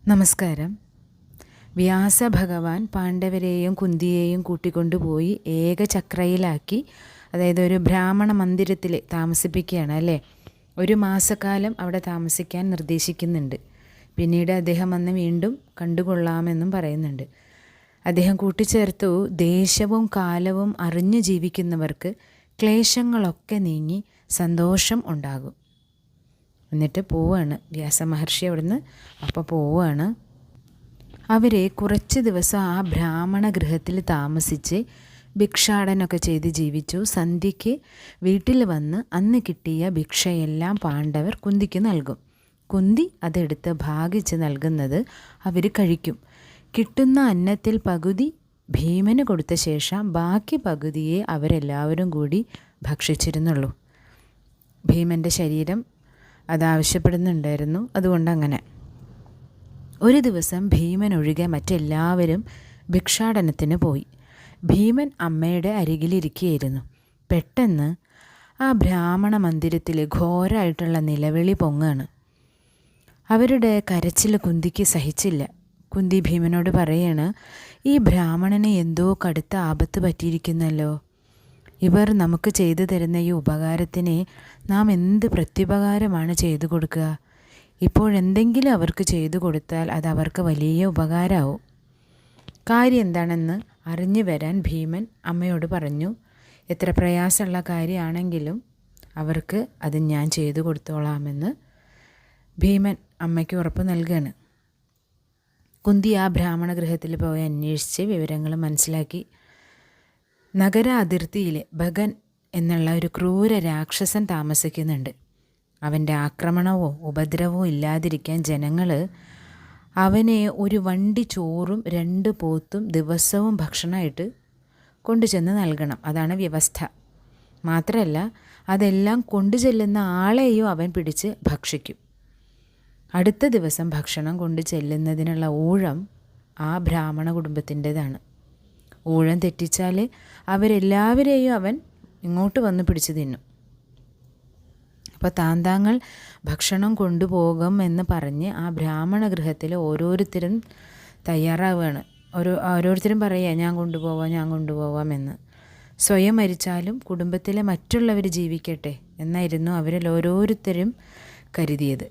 നമസ്കാരം. വ്യാസഭഗവാൻ പാണ്ഡവരെയും കുന്തിയെയും കൂട്ടിക്കൊണ്ടുപോയി ഏകചക്രയിലാക്കി, അതായത് ഒരു ബ്രാഹ്മണ മന്ദിരത്തിൽ താമസിപ്പിക്കുകയാണ് അല്ലേ. ഒരു മാസക്കാലം അവിടെ താമസിക്കാൻ നിർദ്ദേശിക്കുന്നുണ്ട്. പിന്നീട് അദ്ദേഹം വന്ന് വീണ്ടും കണ്ടുകൊള്ളാമെന്നും പറയുന്നുണ്ട്. അദ്ദേഹം കൂട്ടിച്ചേർത്തു, ദേശവും കാലവും അറിഞ്ഞു ജീവിക്കുന്നവർക്ക് ക്ലേശങ്ങളൊക്കെ നീങ്ങി സന്തോഷം ഉണ്ടാകും. എന്നിട്ട് പോവുകയാണ് വ്യാസമഹർഷി അവിടുന്ന്. അപ്പോൾ പോവുകയാണ്. അവരെ കുറച്ച് ദിവസം ആ ബ്രാഹ്മണ ഗൃഹത്തിൽ താമസിച്ച് ഭിക്ഷാടനമൊക്കെ ചെയ്ത് ജീവിച്ചു. സന്ധ്യയ്ക്ക് വീട്ടിൽ വന്ന് അന്ന് കിട്ടിയ ഭിക്ഷയെല്ലാം പാണ്ഡവർ കുന്തിക്ക് നൽകും. കുന്തി അതെടുത്ത് ഭാഗിച്ച് നൽകുന്നത് അവർ കഴിക്കും. കിട്ടുന്ന അന്നത്തിൽ പകുതി ഭീമന് കൊടുത്ത ശേഷം ബാക്കി പകുതിയെ അവരെല്ലാവരും കൂടി ഭക്ഷിച്ചിരുന്നുള്ളൂ. ഭീമൻ്റെ ശരീരം അതാവശ്യപ്പെടുന്നുണ്ടായിരുന്നു. അതുകൊണ്ടങ്ങനെ ഒരു ദിവസം ഭീമൻ ഒഴികെ മറ്റെല്ലാവരും ഭിക്ഷാടനത്തിന് പോയി. ഭീമൻ അമ്മയുടെ അരികിലിരിക്കുകയായിരുന്നു. പെട്ടെന്ന് ആ ബ്രാഹ്മണ മന്ദിരത്തിൽ ഘോരമായിട്ടുള്ള നിലവിളി പൊങ്ങാണ്. അവരുടെ കരച്ചിൽ കുന്തിക്ക് സഹിച്ചില്ല. കുന്തി ഭീമനോട് പറയാണ്, ഈ ബ്രാഹ്മണന് എന്തോ കടുത്ത ആപത്ത് പറ്റിയിരിക്കുന്നല്ലോ. ഇവർ നമുക്ക് ചെയ്തു തരുന്ന ഈ ഉപകാരത്തിന് നാം എന്ത് പ്രത്യുപകാരമാണ് ചെയ്തു കൊടുക്കുക? ഇപ്പോഴെന്തെങ്കിലും അവർക്ക് ചെയ്തു കൊടുത്താൽ അത് അവർക്ക് വലിയ ഉപകാരമാവും. കാര്യം എന്താണെന്ന് അറിഞ്ഞു വരാൻ ഭീമൻ അമ്മയോട് പറഞ്ഞു. എത്ര പ്രയാസമുള്ള കാര്യമാണെങ്കിലും അവർക്ക് അത് ഞാൻ ചെയ്തു കൊടുത്തോളാമെന്ന് ഭീമൻ അമ്മയ്ക്ക് ഉറപ്പ് നൽകുകയാണ്. കുന്തി ആ ബ്രാഹ്മണ ഗൃഹത്തിൽ പോയി അന്വേഷിച്ച് വിവരങ്ങൾ മനസ്സിലാക്കി. നഗര അതിർത്തിയിൽ ഭഗൻ എന്നുള്ള ഒരു ക്രൂര രാക്ഷസൻ താമസിക്കുന്നുണ്ട്. അവൻ്റെ ആക്രമണമോ ഉപദ്രവമോ ഇല്ലാതിരിക്കാൻ ജനങ്ങൾ അവനെ ഒരു വണ്ടി ചോറും 2 പോത്തും ദിവസവും ഭക്ഷണമായിട്ട് കൊണ്ടുചെന്ന് നൽകണം. അതാണ് വ്യവസ്ഥ. മാത്രമല്ല, അതെല്ലാം കൊണ്ടുചെല്ലുന്ന ആളെയും അവൻ പിടിച്ച് ഭക്ഷിക്കും. അടുത്ത ദിവസം ഭക്ഷണം കൊണ്ടു ചെല്ലുന്നതിനുള്ള ഊഴം ആ ബ്രാഹ്മണ കുടുംബത്തിൻ്റെതാണ്. ഊഴം തെറ്റിച്ചാൽ അവരെല്ലാവരെയും അവൻ ഇങ്ങോട്ട് വന്ന് പിടിച്ചു തിന്നും. അപ്പോൾ താങ്കൾ ഭക്ഷണം കൊണ്ടുപോകും എന്ന് പറഞ്ഞ് ആ ബ്രാഹ്മണ ഗൃഹത്തിൽ ഓരോരുത്തരും തയ്യാറാവുകയാണ്. ഓരോരുത്തരും പറയുക, ഞാൻ കൊണ്ടുപോവാം എന്ന്. സ്വയം മരിച്ചാലും കുടുംബത്തിലെ മറ്റുള്ളവർ ജീവിക്കട്ടെ എന്നായിരുന്നു അവരിൽ ഓരോരുത്തരും കരുതിയത്.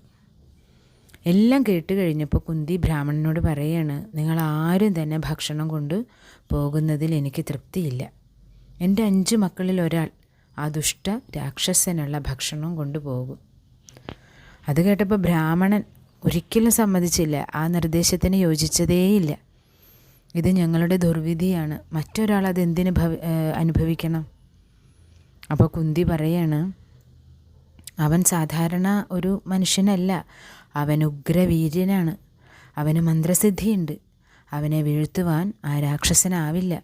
എല്ലാം കേട്ട് കഴിഞ്ഞപ്പോൾ കുന്തി ബ്രാഹ്മണനോട് പറയാണ്, നിങ്ങൾ ആരും തന്നെ ഭക്ഷണം കൊണ്ട് പോകുന്നതിൽ എനിക്ക് തൃപ്തിയില്ല. എൻ്റെ 5 മക്കളിൽ ഒരാൾ ആ ദുഷ്ട രാക്ഷസനുള്ള ഭക്ഷണം കൊണ്ടുപോകും. അത് കേട്ടപ്പോൾ ബ്രാഹ്മണൻ ഒരിക്കലും സമ്മതിച്ചില്ല. ആ നിർദ്ദേശത്തിന് യോജിച്ചതേയില്ല. ഇത് ഞങ്ങളുടെ ദുർവിധിയാണ്, മറ്റൊരാൾ അതെന്തിന് അനുഭവിക്കണം? അപ്പോൾ കുന്തി പറയാണ്, അവൻ സാധാരണ ഒരു മനുഷ്യനല്ല, അവൻ ഉഗ്രവീര്യനാണ്, അവന് മന്ത്രസിദ്ധിയുണ്ട്, അവനെ വീഴ്ത്തുവാൻ ആ രാക്ഷസനാവില്ല.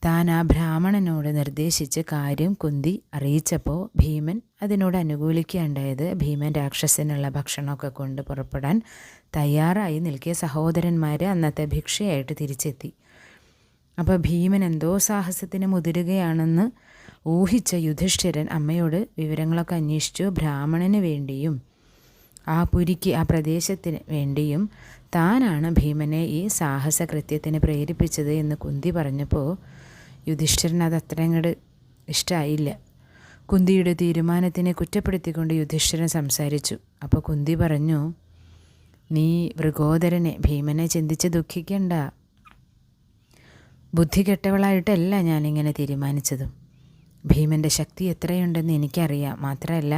താൻ ആ ബ്രാഹ്മണനോട് നിർദ്ദേശിച്ച് കാര്യം കുന്തി അറിയിച്ചപ്പോൾ ഭീമൻ അതിനോട് അനുകൂലിക്കുകയുണ്ടായത്. ഭീമൻ രാക്ഷസനുള്ള ഭക്ഷണമൊക്കെ കൊണ്ട് പുറപ്പെടാൻ തയ്യാറായി നിൽക്കിയ സഹോദരന്മാർ അന്നത്തെ ഭിക്ഷയായിട്ട് തിരിച്ചെത്തി. അപ്പോൾ ഭീമൻ എന്തോ സാഹസത്തിന് മുതിരുകയാണെന്ന് ഊഹിച്ച യുധിഷ്ഠിരൻ അമ്മയോട് വിവരങ്ങളൊക്കെ അന്വേഷിച്ചു. ബ്രാഹ്മണന് വേണ്ടിയും ആ പുരിക്ക്, ആ പ്രദേശത്തിന് വേണ്ടിയും താനാണ് ഭീമനെ ഈ സാഹസകൃത്യത്തിന് പ്രേരിപ്പിച്ചത് എന്ന് കുന്തി പറഞ്ഞപ്പോൾ യുധിഷ്ഠിരൻ അത് അത്ര അങ്ങോട്ട് ഇഷ്ടമായില്ല. കുന്തിയുടെ തീരുമാനത്തിനെ കുറ്റപ്പെടുത്തിക്കൊണ്ട് യുധിഷ്ഠിരൻ സംസാരിച്ചു. അപ്പോൾ കുന്തി പറഞ്ഞു, നീ വൃഗോദരനെ, ഭീമനെ ചിന്തിച്ച് ദുഃഖിക്കണ്ട. ബുദ്ധി കെട്ടവളായിട്ടല്ല ഞാനിങ്ങനെ തീരുമാനിച്ചതും. ഭീമൻ്റെ ശക്തി എത്രയുണ്ടെന്ന് എനിക്കറിയാം. മാത്രമല്ല,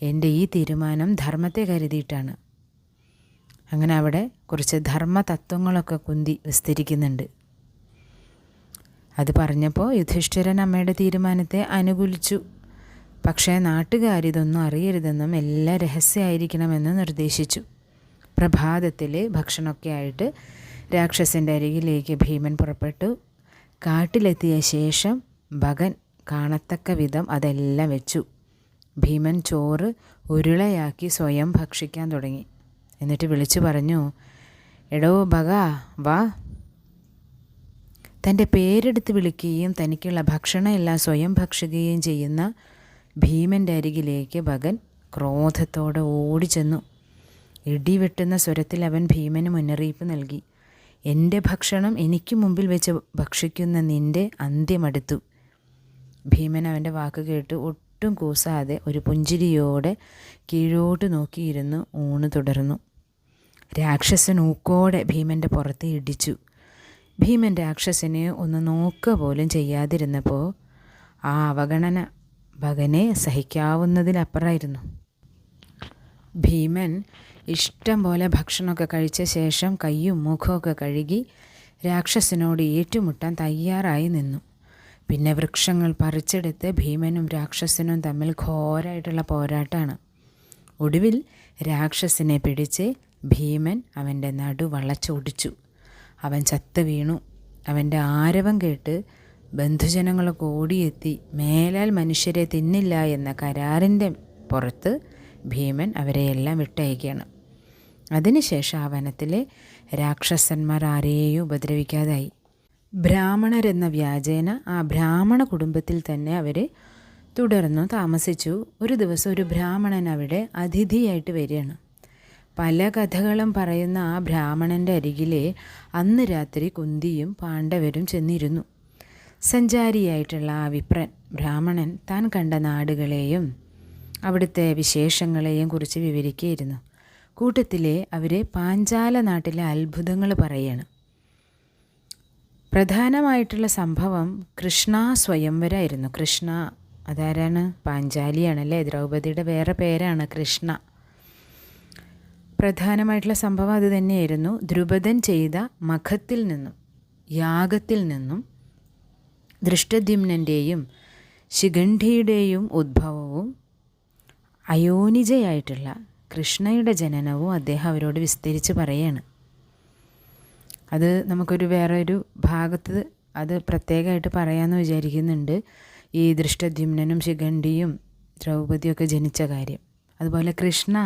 എൻ്റെ ഈ തീരുമാനം ധർമ്മത്തെ കരുതിയിട്ടാണ്. അങ്ങനെ അവിടെ കുറച്ച് ധർമ്മ തത്വങ്ങളൊക്കെ കുന്തി വിസ്തരിക്കുന്നുണ്ട്. അത് പറഞ്ഞപ്പോൾ യുധിഷ്ഠിരൻ അമ്മയുടെ തീരുമാനത്തെ അനുകൂലിച്ചു. പക്ഷേ നാട്ടുകാരിതൊന്നും അറിയരുതെന്നും എല്ലാം രഹസ്യമായിരിക്കണമെന്ന് നിർദ്ദേശിച്ചു. പ്രഭാതത്തിൽ ഭക്ഷണമൊക്കെ ആയിട്ട് രാക്ഷസൻ്റെ അരികിലേക്ക് ഭീമൻ പുറപ്പെട്ടു. കാട്ടിലെത്തിയ ശേഷം ഭഗൻ കാണത്തക്ക വിധം അതെല്ലാം വെച്ചു. ഭീമൻ ചോറ് ഉരുളയാക്കി സ്വയം ഭക്ഷിക്കാൻ തുടങ്ങി. എന്നിട്ട് വിളിച്ചു പറഞ്ഞു, എടോ ഭഗ, വാ. തൻ്റെ പേരെടുത്ത് വിളിക്കുകയും തനിക്കുള്ള ഭക്ഷണമെല്ലാം സ്വയം ഭക്ഷിക്കുകയും ചെയ്യുന്ന ഭീമൻ്റെ അരികിലേക്ക് ഭഗൻ ക്രോധത്തോടെ ഓടിച്ചെന്നു. ഇടിവെട്ടുന്ന സ്വരത്തിൽ അവൻ ഭീമന് മുന്നറിയിപ്പ് നൽകി. എൻ്റെ ഭക്ഷണം എനിക്ക് മുമ്പിൽ വെച്ച് ഭക്ഷിക്കുന്ന നിൻ്റെ അന്ത്യമടുത്തു. ഭീമൻ അവൻ്റെ വാക്ക് കേട്ട് ഒട്ടും കൂസാതെ ഒരു പുഞ്ചിരിയോടെ കീഴോട്ട് നോക്കിയിരുന്ന് ഊണ് തുടർന്നു. രാക്ഷസൻ ഊക്കോടെ ഭീമൻ്റെ പുറത്ത് ഇടിച്ചു. ഭീമൻ രാക്ഷസനെ ഒന്ന് നോക്കുക പോലും ചെയ്യാതിരുന്നപ്പോൾ ആ അവഗണന ഭഗനെ സഹിക്കാവുന്നതിലപ്പുറമായിരുന്നു. ഭീമൻ ഇഷ്ടം പോലെ ഭക്ഷണമൊക്കെ കഴിച്ച ശേഷം കയ്യും മുഖമൊക്കെ കഴുകി രാക്ഷസനോട് ഏറ്റുമുട്ടാൻ തയ്യാറായി നിന്നു. പിന്നെ വൃക്ഷങ്ങൾ പറിച്ചെടുത്ത് ഭീമനും രാക്ഷസനും തമ്മിൽ ഘോരമായിട്ടുള്ള പോരാട്ടമാണ്. ഒടുവിൽ രാക്ഷസനെ പിടിച്ച് ഭീമൻ അവൻ്റെ നടു വളച്ചൊടിച്ചു. അവൻ ചത്തു വീണു. അവൻ്റെ ആരവം കേട്ട് ബന്ധുജനങ്ങളൊക്കെ ഓടിയെത്തി മേലാൽ മനുഷ്യരെ തിന്നില്ല എന്ന കരാറിൻ്റെ പുറത്ത് ഭീമൻ അവരെയെല്ലാം വിട്ടയക്കുകയാണ്. അതിനുശേഷം ആ വനത്തിലെ രാക്ഷസന്മാർ ആരെയും ഉപദ്രവിക്കാതായി. ബ്രാഹ്മണരെന്ന വ്യാജേന ആ ബ്രാഹ്മണ കുടുംബത്തിൽ തന്നെ അവർ തുടർന്നു താമസിച്ചു. ഒരു ദിവസം ഒരു ബ്രാഹ്മണൻ അവിടെ അതിഥിയായിട്ട് വരികയാണ്. പല കഥകളും പറയുന്ന ആ ബ്രാഹ്മണൻ്റെ അരികിലെ അന്ന് രാത്രി കുന്തിയും പാണ്ഡവരും ചെന്നിരുന്നു. സഞ്ചാരിയായിട്ടുള്ള ആ വിപ്രൻ ബ്രാഹ്മണൻ താൻ കണ്ട നാടുകളെയും അവിടുത്തെ വിശേഷങ്ങളെയും കുറിച്ച് വിവരിക്കുകയായിരുന്നു. കൂട്ടത്തിലെ അവരെ പാഞ്ചാല നാട്ടിലെ അത്ഭുതങ്ങൾ പറയുകയാണ്. പ്രധാനമായിട്ടുള്ള സംഭവം കൃഷ്ണ സ്വയംവരമായിരുന്നു. കൃഷ്ണ അതാരാണ്? പാഞ്ചാലിയാണല്ലേ, ദ്രൗപദിയുടെ വേറെ പേരാണ് കൃഷ്ണ. പ്രധാനമായിട്ടുള്ള സംഭവം അത് തന്നെയായിരുന്നു. ദ്രുപദൻ ചെയ്ത മഖത്തിൽ നിന്നും യാഗത്തിൽ നിന്നും ദൃഷ്ടദ്യുമ്നൻ്റെയും ശിഖണ്ഡിയുടെയും ഉദ്ഭവവും അയോനിജയായിട്ടുള്ള കൃഷ്ണയുടെ ജനനവും അദ്ദേഹം അവരോട് വിസ്തരിച്ച് പറയുകയാണ്. അത് നമുക്കൊരു വേറൊരു ഭാഗത്ത് അത് പ്രത്യേകമായിട്ട് പറയാമെന്ന് വിചാരിക്കുന്നുണ്ട്. ഈ ദൃഷ്ടദ്യുമ്നനും ശിഖണ്ഡിയും ദ്രൗപദിയൊക്കെ ജനിച്ച കാര്യം. അതുപോലെ കൃഷ്ണ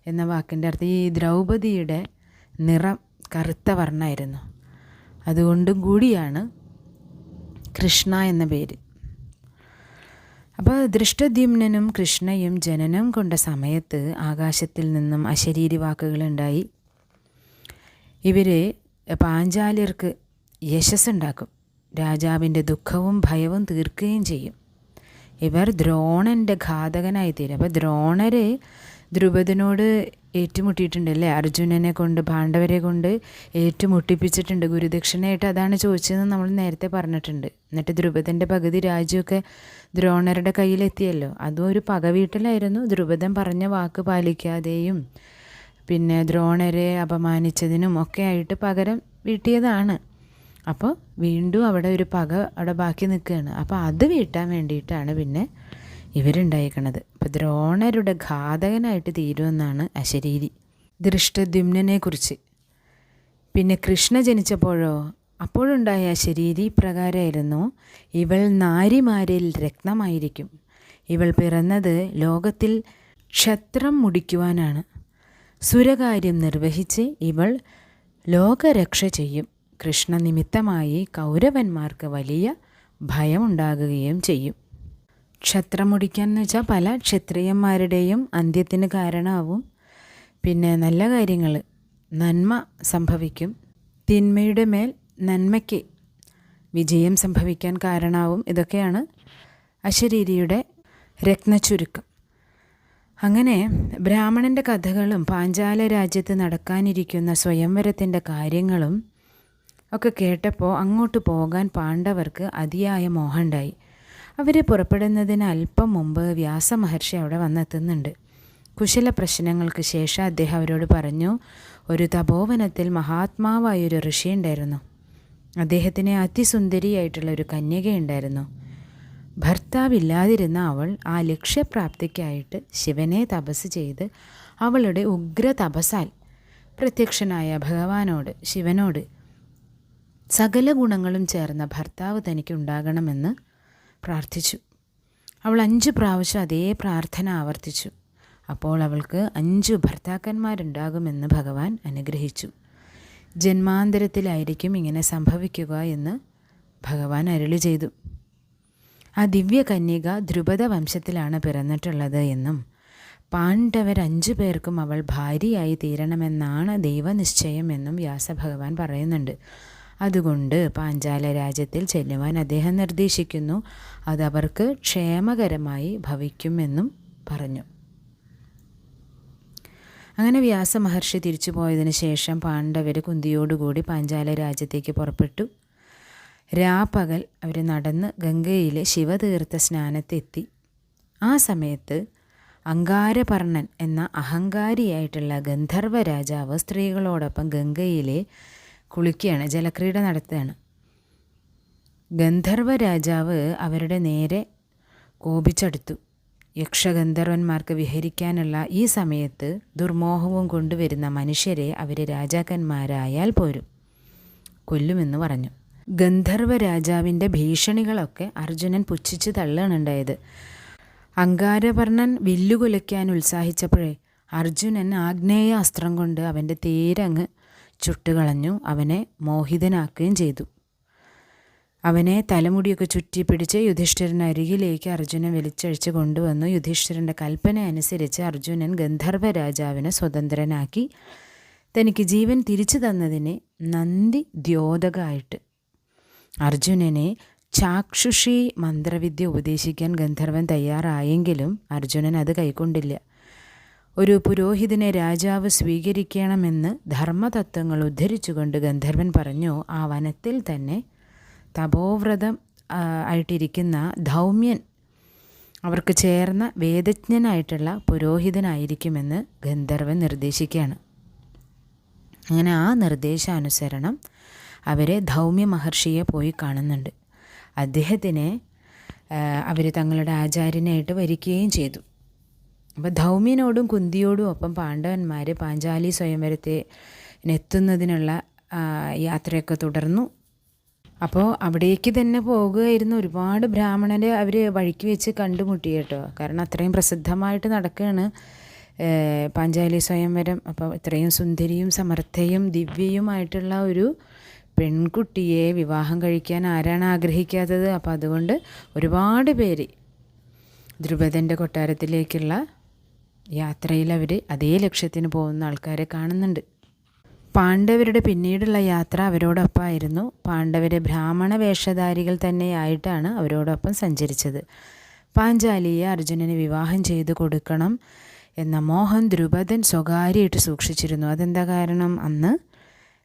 എന്ന വാക്കിൻ്റെ അർത്ഥം ഈ ദ്രൗപദിയുടെ നിറം കറുത്ത വർണ്ണമായിരുന്നു. അതുകൊണ്ടും കൂടിയാണ് കൃഷ്ണ എന്ന പേര്. അപ്പോൾ ദൃഷ്ടദ്യുമ്നനും കൃഷ്ണയും ജനനം കൊണ്ട സമയത്ത് ആകാശത്തിൽ നിന്നും അശരീരി വാക്കുകളുണ്ടായി. ഇവർ പാഞ്ചാല്യർക്ക് യശസ്സുണ്ടാക്കും, രാജാവിൻ്റെ ദുഃഖവും ഭയവും തീർക്കുകയും ചെയ്യും. ഇവർ ദ്രോണൻ്റെ ഘാതകനായിത്തീരും. അപ്പോൾ ദ്രോണർ ദ്രുപദനോട് ഏറ്റുമുട്ടിയിട്ടുണ്ടല്ലേ, അർജുനനെ കൊണ്ട് പാണ്ഡവരെ കൊണ്ട് ഏറ്റുമുട്ടിപ്പിച്ചിട്ടുണ്ട് ഗുരുദക്ഷിണയായിട്ട്. അതാണ് ചോദിച്ചതെന്ന് നമ്മൾ നേരത്തെ പറഞ്ഞിട്ടുണ്ട്. എന്നിട്ട് ദ്രുപദൻ്റെ പകുതി രാജ്യമൊക്കെ ദ്രോണരുടെ കയ്യിലെത്തിയല്ലോ. അതും ഒരു പകവീട്ടിലായിരുന്നു. ദ്രുപദൻ പറഞ്ഞ വാക്ക് പാലിക്കാതെയും പിന്നെ ദ്രോണരെ അപമാനിച്ചതിനും ഒക്കെ ആയിട്ട് പകരം വീട്ടിയതാണ്. അപ്പോൾ വീണ്ടും അവിടെ ഒരു പക അവിടെ ബാക്കി നിൽക്കുകയാണ്. അപ്പോൾ അത് വീട്ടാൻ വേണ്ടിയിട്ടാണ് പിന്നെ ഇവരുണ്ടായിരിക്കണത്. അപ്പോൾ ദ്രോണരുടെ ഘാതകനായിട്ട് തീരുമെന്നാണ് അശരീരി. ദൃഷ്ടദ്യുമ്നനെക്കുറിച്ച്. പിന്നെ കൃഷ്ണ ജനിച്ചപ്പോഴോ അപ്പോഴുണ്ടായ അശരീരി പ്രകാരമായിരുന്നു. ഇവൾ നാരിമാരിൽ രത്നമായിരിക്കും. ഇവൾ പിറന്നത് ലോകത്തിൽ ക്ഷത്രം മുടിക്കുവാനാണ്. സുരകാര്യം നിർവഹിച്ച് ഇവൾ ലോകരക്ഷ ചെയ്യും. കൃഷ്ണ നിമിത്തമായി കൗരവന്മാർക്ക് വലിയ ഭയമുണ്ടാകുകയും ചെയ്യും. ക്ഷത്രം മുടിക്കാൻ എന്ന് വെച്ചാൽ പല ക്ഷത്രിയന്മാരുടെയും അന്ത്യത്തിന് കാരണമാവും. പിന്നെ നല്ല കാര്യങ്ങൾ നന്മ സംഭവിക്കും. തിന്മയുടെ മേൽ നന്മയ്ക്ക് വിജയം സംഭവിക്കാൻ കാരണമാവും. ഇതൊക്കെയാണ് അശരീരിയുടെ രത്നച്ചുരുക്കം. അങ്ങനെ ബ്രാഹ്മണൻ്റെ കഥകളും പാഞ്ചാല രാജ്യത്ത് നടക്കാനിരിക്കുന്ന സ്വയംവരത്തിൻ്റെ കാര്യങ്ങളും ഒക്കെ കേട്ടപ്പോൾ അങ്ങോട്ട് പോകാൻ പാണ്ഡവർക്ക് അതിയായ മോഹമുണ്ടായി. അവർ പുറപ്പെടുന്നതിന് അല്പം മുമ്പ് വ്യാസമഹർഷി അവിടെ വന്നെത്തുന്നുണ്ട്. കുശല പ്രശ്നങ്ങൾക്ക് ശേഷം അദ്ദേഹം അവരോട് പറഞ്ഞു, ഒരു തപോവനത്തിൽ മഹാത്മാവായൊരു ഋഷി ഉണ്ടായിരുന്നു. അദ്ദേഹത്തിന് അതിസുന്ദരിയായിട്ടുള്ളൊരു കന്യകയുണ്ടായിരുന്നു. ഭർത്താവില്ലാതിരുന്ന അവൾ ആ ലക്ഷ്യപ്രാപ്തിക്കായിട്ട് ശിവനെ തപസ് ചെയ്ത് അവളുടെ ഉഗ്ര തപസാൽ പ്രത്യക്ഷനായ ഭഗവാനോട് ശിവനോട് സകല ഗുണങ്ങളും ചേർന്ന ഭർത്താവ് തനിക്കുണ്ടാകണമെന്ന് പ്രാർത്ഥിച്ചു. അവൾ 5 പ്രാവശ്യം അതേ പ്രാർത്ഥന ആവർത്തിച്ചു. അപ്പോൾ അവൾക്ക് 5 ഭർത്താക്കന്മാരുണ്ടാകുമെന്ന് ഭഗവാൻ അനുഗ്രഹിച്ചു. ജന്മാന്തരത്തിലായിരിക്കും ഇങ്ങനെ സംഭവിക്കുക എന്ന് ഭഗവാൻ അരുളി ചെയ്തു. ആ ദിവ്യ കന്യക ദ്രുപദ വംശത്തിലാണ് പിറന്നിട്ടുള്ളത് എന്നും പാണ്ഡവർ 5 പേർക്കും അവൾ ഭാര്യയായി തീരണമെന്നാണ് ദൈവനിശ്ചയമെന്നും വ്യാസഭഗവാൻ പറയുന്നുണ്ട്. അതുകൊണ്ട് പാഞ്ചാല രാജ്യത്തിൽ ചെല്ലുവാൻ അദ്ദേഹം നിർദ്ദേശിക്കുന്നു. അതവർക്ക് ക്ഷേമകരമായി ഭവിക്കുമെന്നും പറഞ്ഞു. അങ്ങനെ വ്യാസമഹർഷി തിരിച്ചു പോയതിന് ശേഷം പാണ്ഡവർ കുന്തിയോടുകൂടി പാഞ്ചാല രാജ്യത്തേക്ക് പുറപ്പെട്ടു. രാപ്പകൽ അവർ നടന്ന് ഗംഗയിലെ ശിവതീർത്ഥ സ്നാനത്തെത്തി. ആ സമയത്ത് അങ്കാരപർണൻ എന്ന അഹങ്കാരിയായിട്ടുള്ള ഗന്ധർവ രാജാവ് സ്ത്രീകളോടൊപ്പം ഗംഗയിലെ കുളിക്കുകയാണ്, ജലക്രീഡ നടത്തുകയാണ്. ഗന്ധർവ രാജാവ് അവരുടെ നേരെ കോപിച്ചെടുത്തു. യക്ഷഗന്ധർവന്മാർക്ക് വിഹരിക്കാനുള്ള ഈ സമയത്ത് ദുർമോഹവും കൊണ്ടുവരുന്ന മനുഷ്യരെ അവർ രാജാക്കന്മാരായാൽ പോരും, കൊല്ലുമെന്ന് പറഞ്ഞു. ഗന്ധർവ രാജാവിൻ്റെ ഭീഷണികളൊക്കെ അർജുനൻ പുച്ഛിച്ച് തള്ളുകയാണുണ്ടായത്. അങ്കാരപർണൻ വില്ലുകുലയ്ക്കാൻ ഉത്സാഹിച്ചപ്പോഴേ അർജുനൻ ആഗ്നേയ അസ്ത്രം കൊണ്ട് അവൻ്റെ തേരങ്ങ് ചുട്ടുകളഞ്ഞു. അവനെ മോഹിതനാക്കുകയും ചെയ്തു. അവനെ തലമുടിയൊക്കെ ചുറ്റിപ്പിടിച്ച് യുധിഷ്ഠിരൻ്റെ അരികിലേക്ക് അർജുനൻ വലിച്ചഴിച്ച് കൊണ്ടുവന്നു. യുധിഷ്ഠിരൻ്റെ കൽപ്പന അനുസരിച്ച് അർജുനൻ ഗന്ധർവ രാജാവിനെ സ്വതന്ത്രനാക്കി. തനിക്ക് ജീവൻ തിരിച്ചു തന്നതിന് നന്ദി ദ്യോതകമായിട്ട് അർജുനനെ ചാക്ഷുഷി മന്ത്രവിദ്യ ഉപദേശിക്കാൻ ഗന്ധർവൻ തയ്യാറായെങ്കിലും അർജുനൻ അത് കൈക്കൊണ്ടില്ല. ഒരു പുരോഹിതനെ രാജാവ് സ്വീകരിക്കണമെന്ന് ധർമ്മതത്വങ്ങൾ ഉദ്ധരിച്ചുകൊണ്ട് ഗന്ധർവൻ പറഞ്ഞു, ആ വനത്തിൽ തന്നെ തപോവ്രതം ആയിട്ടിരിക്കുന്ന ധൗമ്യൻ അവർക്ക് ചേർന്ന വേദജ്ഞനായിട്ടുള്ള പുരോഹിതനായിരിക്കുമെന്ന് ഗന്ധർവൻ നിർദ്ദേശിക്കുകയാണ്. അങ്ങനെ ആ നിർദ്ദേശാനുസരണം അവരെ ധൗമ്യ മഹർഷിയെ പോയി കാണുന്നുണ്ട്. അദ്ദേഹത്തിനെ അവർ തങ്ങളുടെ ആചാര്യനായിട്ട് വരിക്കുകയും ചെയ്തു. അപ്പോൾ ധൗമ്യനോടും കുന്തിയോടും ഒപ്പം പാണ്ഡവന്മാർ പാഞ്ചാലി സ്വയംവരത്തിനെത്തുന്നതിനുള്ള യാത്രയൊക്കെ തുടർന്നു. അപ്പോൾ അവിടേക്ക് തന്നെ പോകുകയായിരുന്നു. ഒരുപാട് ബ്രാഹ്മണരെ അവർ വഴിക്ക് വെച്ച് കണ്ടുമുട്ടി കേട്ടോ. കാരണം അത്രയും പ്രസിദ്ധമായിട്ട് നടക്കുകയാണ് പാഞ്ചാലി സ്വയംവരം. അപ്പോൾ ഇത്രയും സുന്ദരിയും സമർത്ഥയും ദിവ്യയുമായിട്ടുള്ള ഒരു പെൺകുട്ടിയെ വിവാഹം കഴിക്കാൻ ആരാണ് ആഗ്രഹിക്കാത്തത്? അപ്പോൾ അതുകൊണ്ട് ഒരുപാട് പേര് ദ്രുപദൻ്റെ കൊട്ടാരത്തിലേക്കുള്ള യാത്രയിൽ അവർ അതേ ലക്ഷ്യത്തിന് പോകുന്ന ആൾക്കാരെ കാണുന്നുണ്ട്. പാണ്ഡവരുടെ പിന്നീടുള്ള യാത്ര അവരോടൊപ്പമായിരുന്നു. പാണ്ഡവരെ ബ്രാഹ്മണ വേഷധാരികൾ തന്നെയായിട്ടാണ് അവരോടൊപ്പം സഞ്ചരിച്ചത്. പാഞ്ചാലിയെ അർജുനന് വിവാഹം ചെയ്തു കൊടുക്കണം എന്ന മോഹൻ ദ്രുപദൻ സ്വകാര്യമായിട്ട് സൂക്ഷിച്ചിരുന്നു. അതെന്താ കാരണം? അന്ന്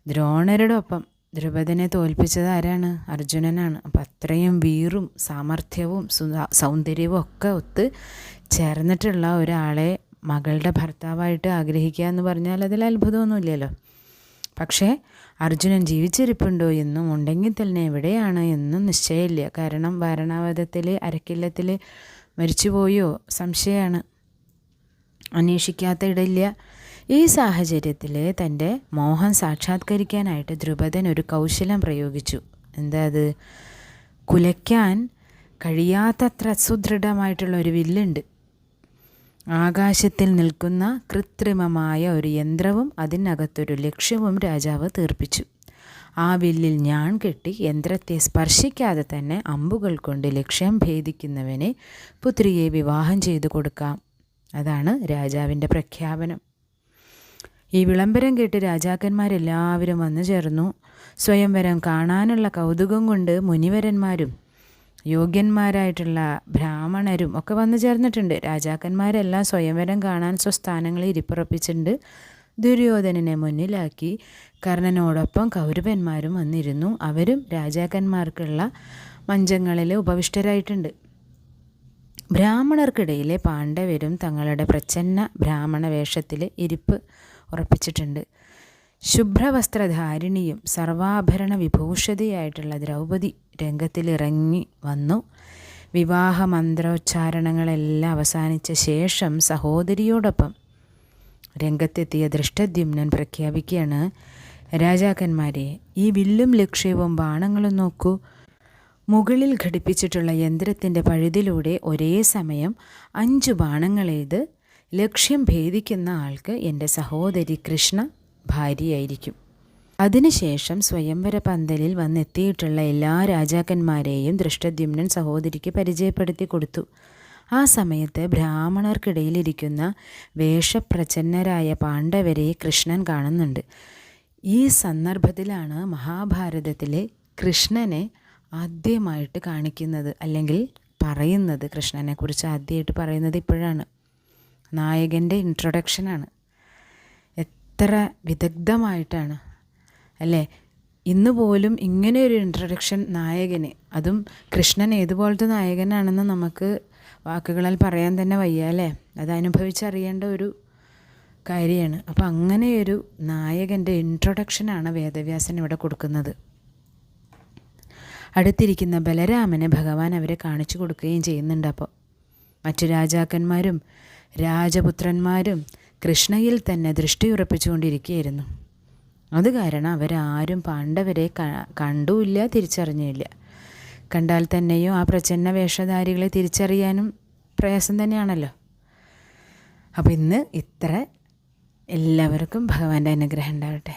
ദ്രോണരുടെ ഒപ്പം ദ്രുപദനെ തോൽപ്പിച്ചത് ആരാണ്? അർജുനനാണ്. അപ്പം അത്രയും വീറും സാമർഥ്യവും സൗന്ദര്യവും ഒക്കെ ഒത്ത് ചേർന്നിട്ടുള്ള ഒരാളെ മകളുടെ ഭർത്താവായിട്ട് ആഗ്രഹിക്കുക എന്ന് പറഞ്ഞാൽ അതിൽ അത്ഭുതമൊന്നുമില്ലല്ലോ. പക്ഷേ അർജുനൻ ജീവിച്ചിരിപ്പുണ്ടോ എന്നും ഉണ്ടെങ്കിൽ തന്നെ എവിടെയാണ് എന്നും നിശ്ചയമില്ല. കാരണം വാരണാവതത്തിൽ അരക്കില്ലത്തിൽ മരിച്ചുപോയോ സംശയമാണ്, അന്വേഷിക്കാത്ത ഇടയില്ല. ഈ സാഹചര്യത്തിൽ തൻ്റെ മോഹം സാക്ഷാത്കരിക്കാനായിട്ട് ദ്രുപദൻ ഒരു കൗശലം പ്രയോഗിച്ചു. എന്താ അത്? കുലയ്ക്കാൻ കഴിയാത്തത്ര സുദൃഢമായിട്ടുള്ള ഒരു വില്ലുണ്ട്. ആകാശത്തിൽ നിൽക്കുന്ന കൃത്രിമമായ ഒരു യന്ത്രവും അതിനകത്തൊരു ലക്ഷ്യവും രാജാവ് തീർപ്പിച്ചു. ആ വില്ലിൽ ഞാൻ കെട്ടി യന്ത്രത്തെ സ്പർശിക്കാതെ തന്നെ അമ്പുകൾ കൊണ്ട് ലക്ഷ്യം ഭേദിക്കുന്നവനെ പുത്രിയെ വിവാഹം ചെയ്തു കൊടുക്കാം. അതാണ് രാജാവിൻ്റെ പ്രഖ്യാപനം. ഈ വിളംബരം കേട്ട് രാജാക്കന്മാരെല്ലാവരും വന്നു ചേർന്നു. സ്വയംവരം കാണാനുള്ള കൗതുകം കൊണ്ട് മുനിവരന്മാരും യോഗ്യന്മാരായിട്ടുള്ള ബ്രാഹ്മണരും ഒക്കെ വന്നു ചേർന്നിട്ടുണ്ട്. രാജാക്കന്മാരെല്ലാം സ്വയംവരം കാണാൻ സ്വസ്ഥാനങ്ങളിൽ ഇരിപ്പുറപ്പിച്ചിട്ടുണ്ട്. ദുര്യോധനനെ മുന്നിലാക്കി കർണനോടൊപ്പം കൗരവന്മാരും വന്നിരുന്നു. അവരും രാജാക്കന്മാർക്കുള്ള മഞ്ചങ്ങളിൽ ഉപവിഷ്ടരായിട്ടുണ്ട്. ബ്രാഹ്മണർക്കിടയിലെ പാണ്ഡവരും തങ്ങളുടെ പ്രച്ഛന്ന ബ്രാഹ്മണ വേഷത്തിൽ ഇരിപ്പ് ഉറപ്പിച്ചിട്ടുണ്ട്. ശുഭ്രവസ്ത്രധാരിണിയും സർവാഭരണ വിഭൂഷിതയായിട്ടുള്ള ദ്രൗപദി രംഗത്തിലിറങ്ങി വന്നു. വിവാഹ മന്ത്രോച്ചാരണങ്ങളെല്ലാം അവസാനിച്ച ശേഷം സഹോദരിയോടൊപ്പം രംഗത്തെത്തിയ ദൃഷ്ടദ്യുമ്നൻ പ്രഖ്യാപിക്കുകയാണ്, രാജാക്കന്മാരെ, ഈ വില്ലും ലക്ഷ്യവും ബാണങ്ങളും നോക്കൂ. മുകളിൽ ഘടിപ്പിച്ചിട്ടുള്ള യന്ത്രത്തിൻ്റെ പഴുതിലൂടെ ഒരേ സമയം 5 ബാണങ്ങളെയ്ത് ലക്ഷ്യം ഭേദിക്കുന്ന ആൾക്ക് എൻ്റെ സഹോദരി കൃഷ്ണ ഭാര്യയായിരിക്കും. അതിനുശേഷം സ്വയംവര പന്തലിൽ വന്നെത്തിയിട്ടുള്ള എല്ലാ രാജാക്കന്മാരെയും ദൃഷ്ടദ്യുമ്നൻ സഹോദരിക്ക് പരിചയപ്പെടുത്തി കൊടുത്തു. ആ സമയത്ത് ബ്രാഹ്മണർക്കിടയിലിരിക്കുന്ന വേഷപ്രച്ഛന്നരായ പാണ്ഡവരെ കൃഷ്ണൻ കാണുന്നുണ്ട്. ഈ സന്ദർഭത്തിലാണ് മഹാഭാരതത്തിലെ കൃഷ്ണനെ ആദ്യമായിട്ട് കാണിക്കുന്നത്, അല്ലെങ്കിൽ പറയുന്നത്. കൃഷ്ണനെക്കുറിച്ച് ആദ്യമായിട്ട് പറയുന്നത് ഇപ്പോഴാണ്. നായകൻ്റെ ഇൻട്രൊഡക്ഷനാണ്. എത്ര വിദഗ്ധമായിട്ടാണ് അല്ലേ? ഇന്ന് പോലും ഇങ്ങനെ ഒരു ഇൻട്രൊഡക്ഷൻ നായകന്, അതും കൃഷ്ണൻ ഏതുപോലത്തെ നായകനാണെന്ന് നമുക്ക് വാക്കുകളാൽ പറയാൻ തന്നെ വയ്യ അല്ലേ? അത് അനുഭവിച്ചറിയേണ്ട ഒരു കാര്യമാണ്. അപ്പോൾ അങ്ങനെയൊരു നായകൻ്റെ ഇൻട്രൊഡക്ഷനാണ് വേദവ്യാസൻ ഇവിടെ കൊടുക്കുന്നത്. അടുത്തിരിക്കുന്ന ബലരാമനെ ഭഗവാൻ അവരെ കാണിച്ചു കൊടുക്കുകയും ചെയ്യുന്നുണ്ട്. അപ്പോൾ മറ്റു രാജാക്കന്മാരും രാജപുത്രന്മാരും കൃഷ്ണയിൽ തന്നെ ദൃഷ്ടിയുറപ്പിച്ചുകൊണ്ടിരിക്കുകയായിരുന്നു. അത് കാരണം അവരാരും പാണ്ഡവരെ കണ്ടുമില്ല, തിരിച്ചറിഞ്ഞില്ല. കണ്ടാൽ തന്നെയോ ആ പ്രച്ഛന്ന വേഷധാരികളെ തിരിച്ചറിയാനും പ്രയാസം തന്നെയാണല്ലോ. അപ്പോൾ ഇന്ന് ഇത്ര. എല്ലാവർക്കും ഭഗവാന്റെ അനുഗ്രഹം ഉണ്ടാവട്ടെ.